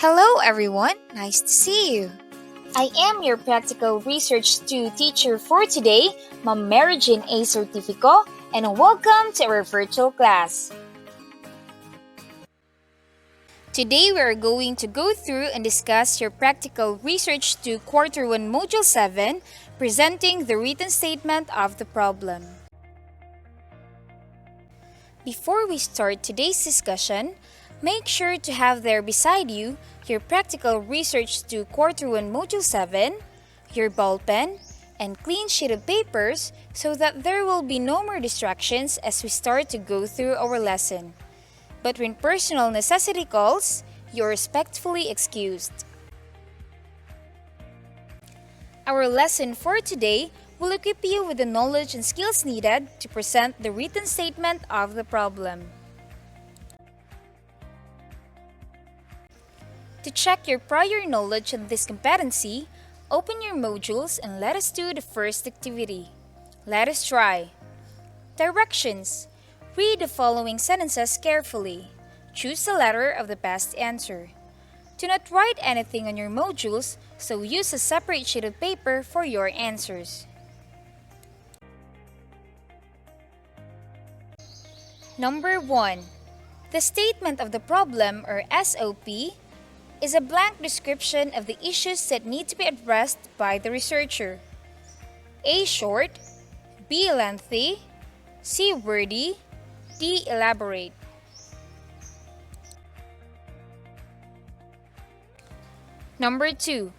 Hello everyone, nice to see you. I am your Practical Research 2 teacher for today, Ma'am Mary Jane A. Certifico, and welcome to our virtual class. Today we are going to go through and discuss your Practical Research 2 Quarter 1 Module 7, presenting the written statement of the problem. Before we start today's discussion, make sure to have there beside you your Practical Research 2 Quarter 1 Module 7, your ball pen, and clean sheet of papers so that there will be no more distractions as we start to go through our lesson. But when personal necessity calls, you're respectfully excused. Our lesson for today will equip you with the knowledge and skills needed to present the written statement of the problem. To check your prior knowledge on this competency, open your modules and let us do the first activity. Let us try. Directions. Read the following sentences carefully. Choose the letter of the best answer. Do not write anything on your modules, so use a separate sheet of paper for your answers. Number 1. The statement of the problem, or SOP, is a blank description of the issues that need to be addressed by the researcher. A. Short, B. Lengthy, C. Wordy, D. Elaborate. Number 2.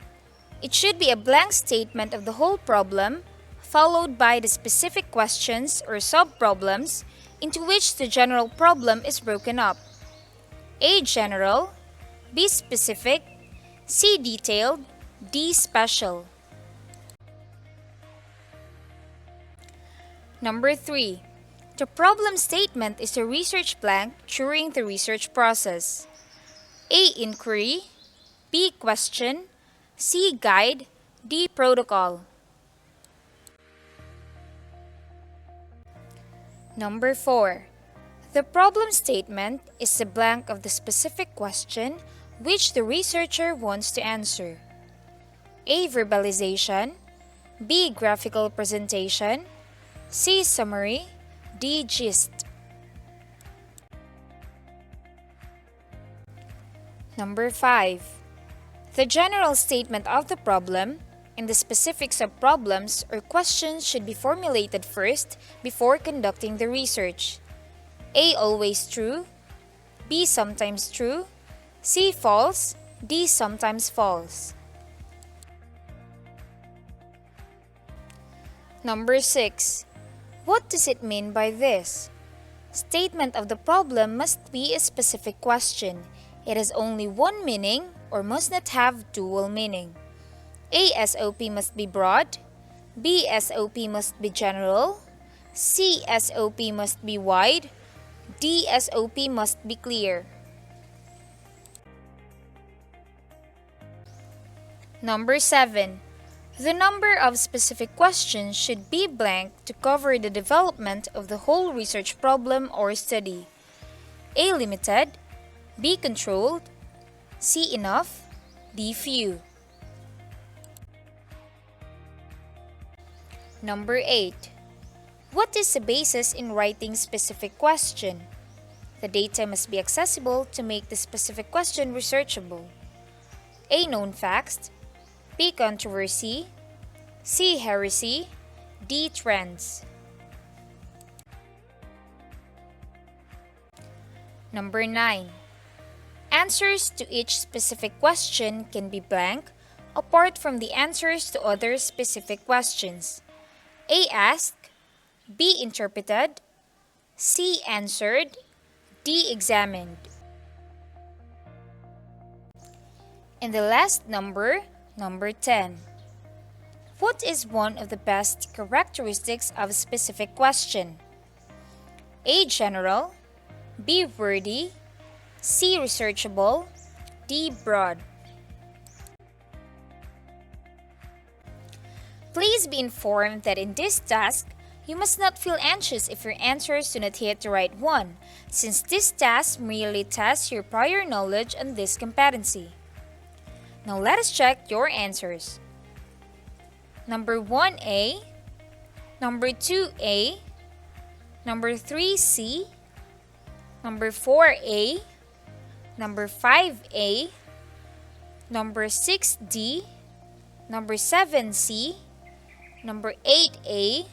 It should be a blank statement of the whole problem, followed by the specific questions or sub-problems into which the general problem is broken up. A. General, B. Specific, C. Detailed, D. Special. Number 3. The problem statement is a research blank during the research process. A. Inquiry, B. Question, C. Guide, D. Protocol. Number 4. The problem statement is a blank of the specific question which the researcher wants to answer. A. Verbalization, B. Graphical presentation, C. Summary, D. Gist. Number 5. The general statement of the problem and the specific sub-problems or questions should be formulated first before conducting the research. A. Always true, B. Sometimes true, C. False, D. Sometimes false. Number 6. What does it mean by this? Statement of the problem must be a specific question. It has only one meaning or must not have dual meaning. A. SOP must be broad, B. SOP must be general, C. SOP must be wide, D. SOP must be clear. Number 7. The number of specific questions should be blank to cover the development of the whole research problem or study. A. Limited, B. Controlled, C. Enough, D. Few. Number 8. What is the basis in writing specific question? The data must be accessible to make the specific question researchable. A. Known facts, B. Controversy, C. Heresy, D. Trends. Number 9. Answers to each specific question can be blank apart from the answers to other specific questions. A. Asked, B. Interpreted, C. Answered, D. Examined. And the last number, number 10. What is one of the best characteristics of a specific question? A. General, B. Wordy, C. Researchable, D. Broad. Please be informed that in this task, you must not feel anxious if your answers do not hit the right one, since this task merely tests your prior knowledge on this competency. Now let us check your answers. Number 1A, number 2A, number 3C, number 4A, number 5A, number 6D, number 7C, number 8A,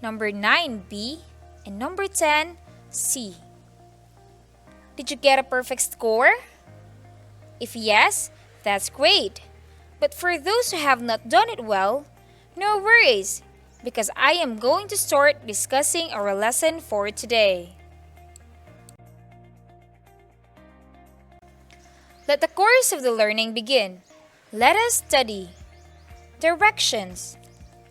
number 9B, and number 10C. Did you get a perfect score? If yes, that's great. But for those who have not done it well, no worries, because I am going to start discussing our lesson for today. Let the course of the learning begin. Let us study. Directions.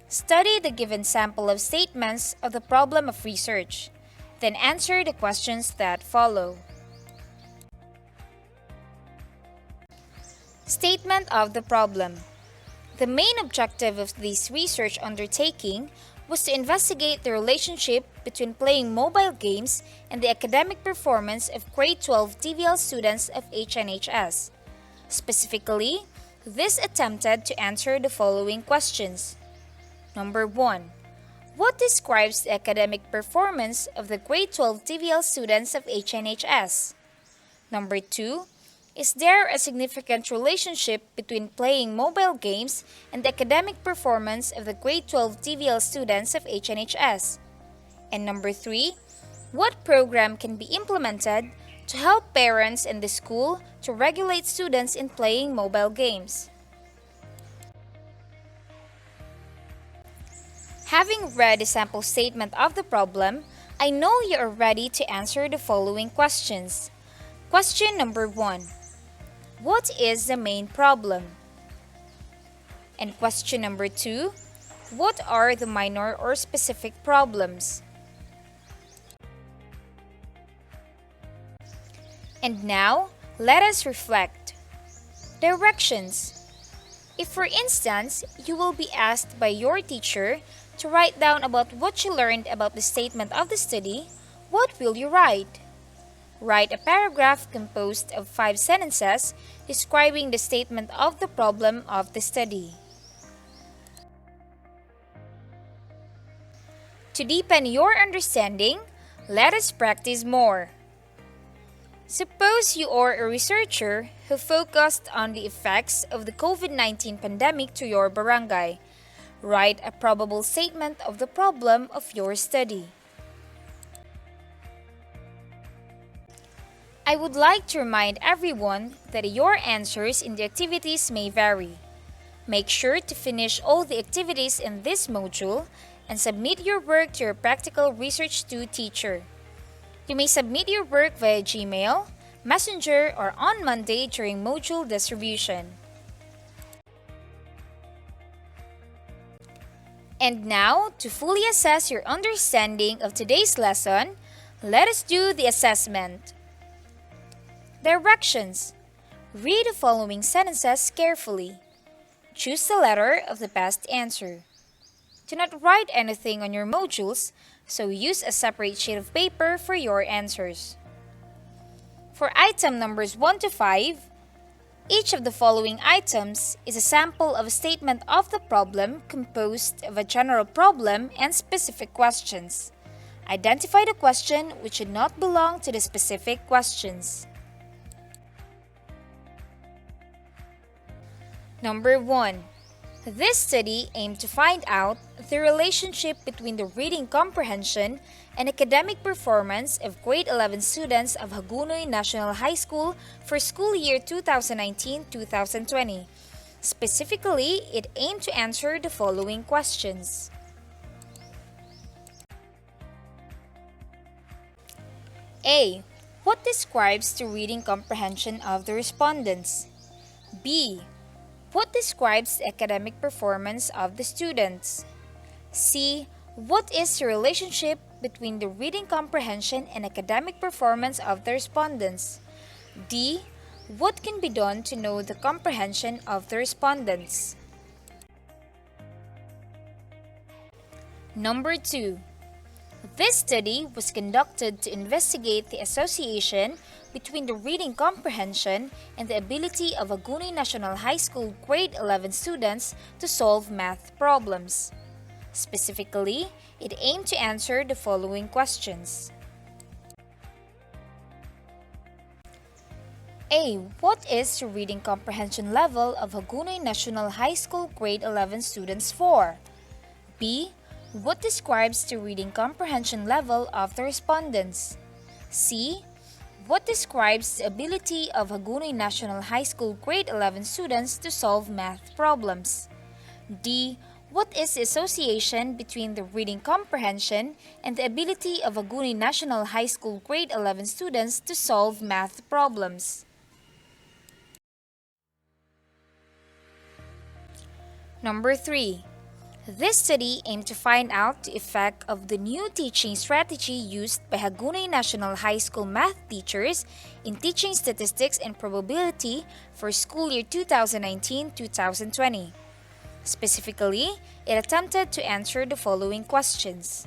Study the given sample of statements of the problem of research. Then answer the questions that follow. Statement of the problem. The main objective of this research undertaking was to investigate the relationship between playing mobile games and the academic performance of grade 12 TVL students of HNHS. Specifically, this attempted to answer the following questions. Number 1. What describes the academic performance of the grade 12 TVL students of HNHS? Number 2. Is there a significant relationship between playing mobile games and the academic performance of the grade 12 TVL students of HNHS? And number 3, what program can be implemented to help parents and the school to regulate students in playing mobile games? Having read the sample statement of the problem, I know you are ready to answer the following questions. Question number 1. What is the main problem? And question number 2, what are the minor or specific problems? And now, let us reflect. Directions. If for instance, you will be asked by your teacher to write down about what you learned about the statement of the study, what will you write? Write a paragraph composed of 5 sentences describing the statement of the problem of the study. To deepen your understanding, let us practice more. Suppose you are a researcher who focused on the effects of the COVID-19 pandemic to your barangay. Write a probable statement of the problem of your study. I would like to remind everyone that your answers in the activities may vary. Make sure to finish all the activities in this module and submit your work to your Practical Research 2 teacher. You may submit your work via Gmail, Messenger, or on Monday during module distribution. And now, to fully assess your understanding of today's lesson, let us do the assessment. Directions. Read the following sentences carefully. Choose the letter of the best answer. Do not write anything on your modules, so use a separate sheet of paper for your answers. For item numbers 1 to 5, each of the following items is a sample of a statement of the problem composed of a general problem and specific questions. Identify the question which should not belong to the specific questions. Number 1. This study aimed to find out the relationship between the reading comprehension and academic performance of grade 11 students of Hagunoy National High School for school year 2019-2020. Specifically, it aimed to answer the following questions. A. What describes the reading comprehension of the respondents? B. What describes the academic performance of the students? C. What is the relationship between the reading comprehension and academic performance of the respondents? D. What can be done to know the comprehension of the respondents? Number 2. This study was conducted to investigate the association between the reading comprehension and the ability of Hagonoy National High School grade 11 students to solve math problems. Specifically, it aimed to answer the following questions. A. What is the reading comprehension level of Hagonoy National High School grade 11 students for? B. What describes the reading comprehension level of the respondents? C. What describes the ability of Hagonoy National High School grade 11 students to solve math problems? D. What is the association between the reading comprehension and the ability of Hagonoy National High School grade 11 students to solve math problems? Number 3. This study aimed to find out the effect of the new teaching strategy used by Hagonoy National High School math teachers in teaching statistics and probability for school year 2019-2020. Specifically, it attempted to answer the following questions.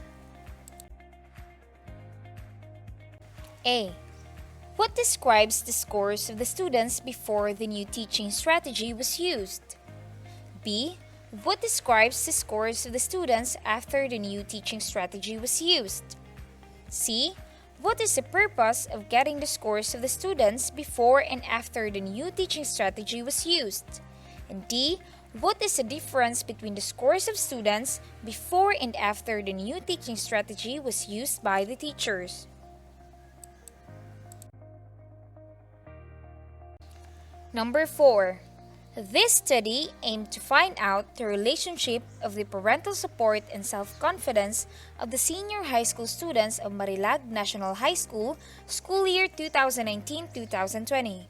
A. What describes the scores of the students before the new teaching strategy was used? B. What describes the scores of the students after the new teaching strategy was used? C. What is the purpose of getting the scores of the students before and after the new teaching strategy was used? And D. What is the difference between the scores of students before and after the new teaching strategy was used by the teachers? Number 4. This study aimed to find out the relationship of the parental support and self-confidence of the senior high school students of Marilag National High School, school year 2019-2020.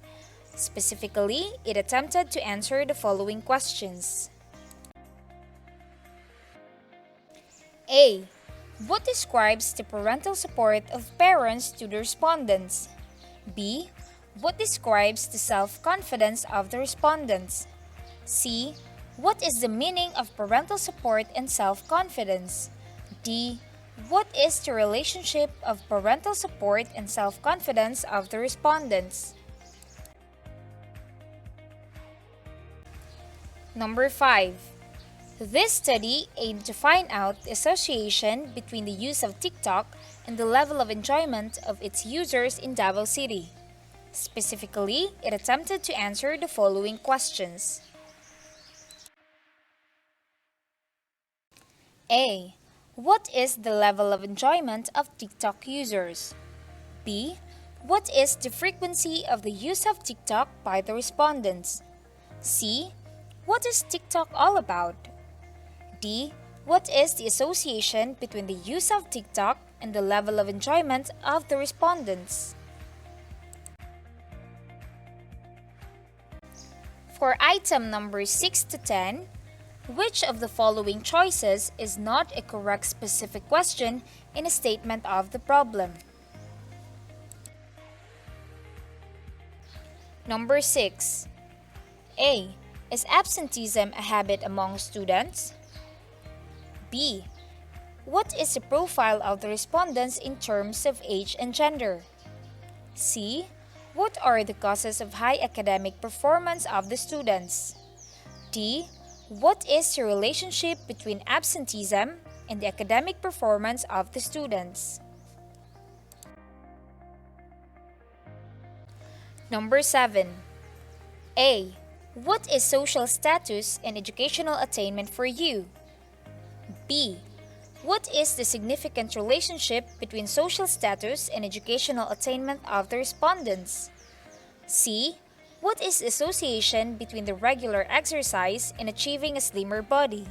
Specifically, it attempted to answer the following questions. A. What describes the parental support of parents to the respondents? B. What describes the self-confidence of the respondents? C. What is the meaning of parental support and self-confidence? D. What is the relationship of parental support and self-confidence of the respondents? Number 5. This study aimed to find out the association between the use of TikTok and the level of enjoyment of its users in Davao City. Specifically, it attempted to answer the following questions. A. What is the level of enjoyment of TikTok users? B. What is the frequency of the use of TikTok by the respondents? C. What is TikTok all about? D. What is the association between the use of TikTok and the level of enjoyment of the respondents? For item number 6 to 10, which of the following choices is not a correct specific question in a statement of the problem? Number 6. A. Is absenteeism a habit among students? B. What is the profile of the respondents in terms of age and gender? C. What are the causes of high academic performance of the students? D. What is the relationship between absenteeism and the academic performance of the students? Number 7. A. What is social status and educational attainment for you? B. What is the significant relationship between social status and educational attainment of the respondents? C. What is the association between the regular exercise and achieving a slimmer body?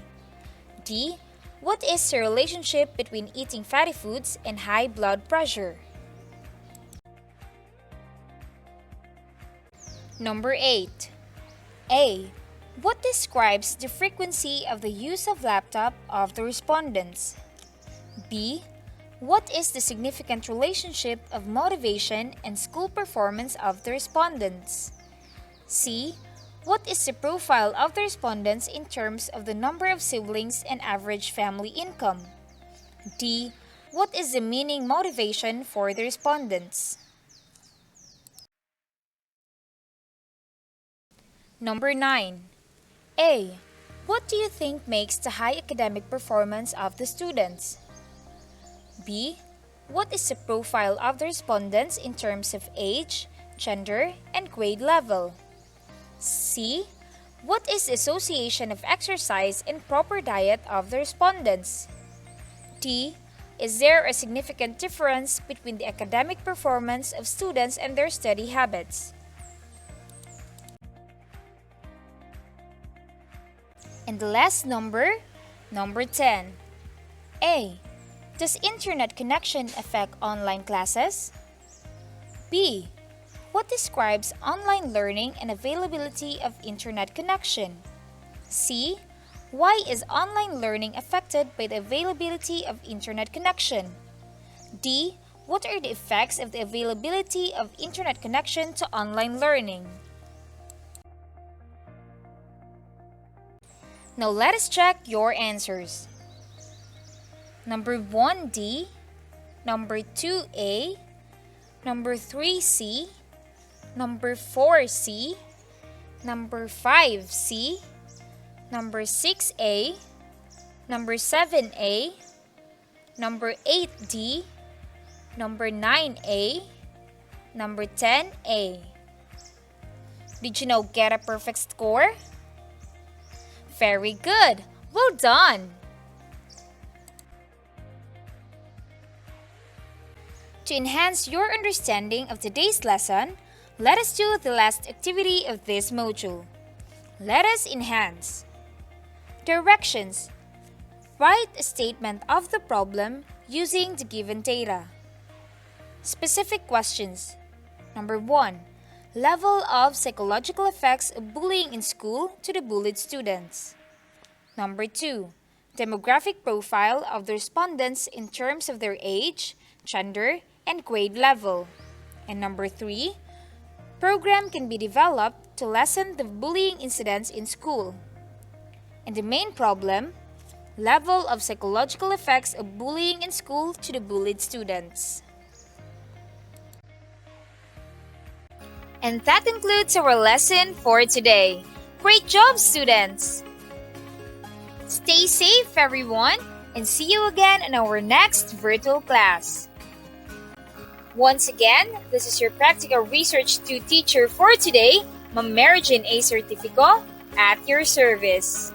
D. What is the relationship between eating fatty foods and high blood pressure? Number 8. A. What describes the frequency of the use of laptop of the respondents? B. What is the significant relationship of motivation and school performance of the respondents? C. What is the profile of the respondents in terms of the number of siblings and average family income? D. What is the meaning motivation for the respondents? Number 9. A. What do you think makes the high academic performance of the students? B. What is the profile of the respondents in terms of age, gender, and grade level? C. What is the association of exercise and proper diet of the respondents? D. Is there a significant difference between the academic performance of students and their study habits? And the last number, number 10. A. Does internet connection affect online classes? B. What describes online learning and availability of internet connection? C. Why is online learning affected by the availability of internet connection? D. What are the effects of the availability of internet connection to online learning? Now let us check your answers. Number 1D, number 2A, number 3C, number 4C, number 5C, number 6A, number 7A, number 8D, number 9A, number 10A. Did you now get a perfect score? Very good! Well done! To enhance your understanding of today's lesson, let us do the last activity of this module. Let us enhance. Directions. Write a statement of the problem using the given data. Specific questions. Number 1. Level of psychological effects of bullying in school to the bullied students. Number 2. Demographic profile of the respondents in terms of their age, gender, and grade level. And number 3. Program can be developed to lessen the bullying incidents in school. And the main problem, level of psychological effects of bullying in school to the bullied students. And that concludes our lesson for today. Great job, students! Stay safe, everyone, and see you again in our next virtual class. Once again, this is your Practical Research 2 teacher for today, Ma'am Mary Jane A. Certifico, at your service.